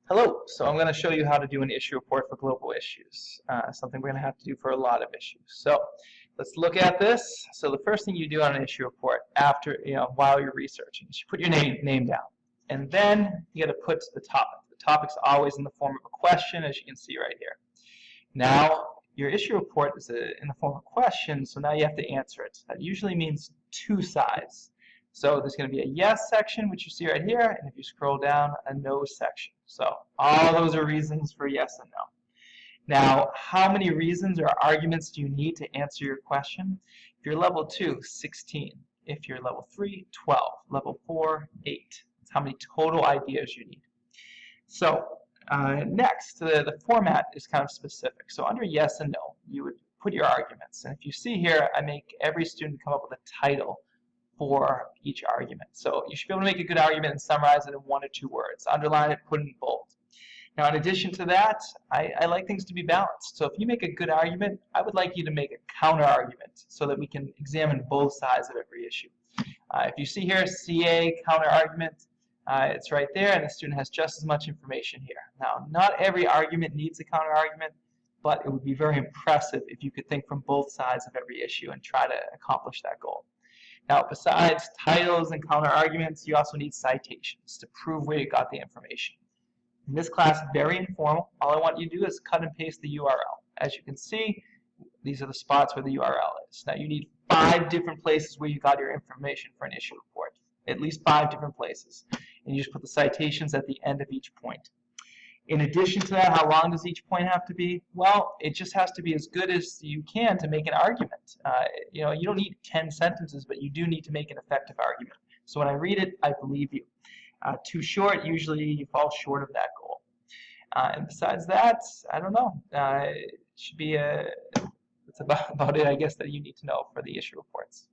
Hello, so I'm going to show you how to do an issue report for global issues, something we're going to have to do for a lot of issues. So let's look at this. So the first thing you do on an issue report after, while you're researching, is you put your name down. And then you got to put the topic. The topic's always in the form of a question, as you can see right here. Now, your issue report is in the form of a question, so now you have to answer it. That usually means two sides. So there's going to be a yes section, which you see right here, and if you scroll down, a no section. So all those are reasons for yes and no. Now, how many reasons or arguments do you need to answer your question? If you're level 2, 16. If you're level 3, 12. Level 4, 8. That's how many total ideas you need. So next, the format is kind of specific. So under yes and no, you would put your arguments. And if you see here, I make every student come up with a title for each argument. So you should be able to make a good argument and summarize it in 1 or 2 words. Underline it, put it in bold. Now, in addition to that, I like things to be balanced. So if you make a good argument, I would like you to make a counter argument so that we can examine both sides of every issue. If you see here, CA, counter argument, it's right there, and the student has just as much information here. Now, not every argument needs a counter argument, but it would be very impressive if you could think from both sides of every issue and try to accomplish that goal. Now, besides titles and counter arguments, you also need citations to prove where you got the information. In this class, very informal. All I want you to do is cut and paste the URL. As you can see, these are the spots where the URL is. Now, you need 5 different places where you got your information for an issue report. At least 5 different places. And you just put the citations at the end of each point. In addition to that, how long does each point have to be? Well, it just has to be as good as you can to make an argument. You don't need 10 sentences, but you do need to make an effective argument. So when I read it, I believe you. Too short, usually you fall short of that goal. And besides that, I don't know. It should be that's about it, I guess, that you need to know for the issue reports.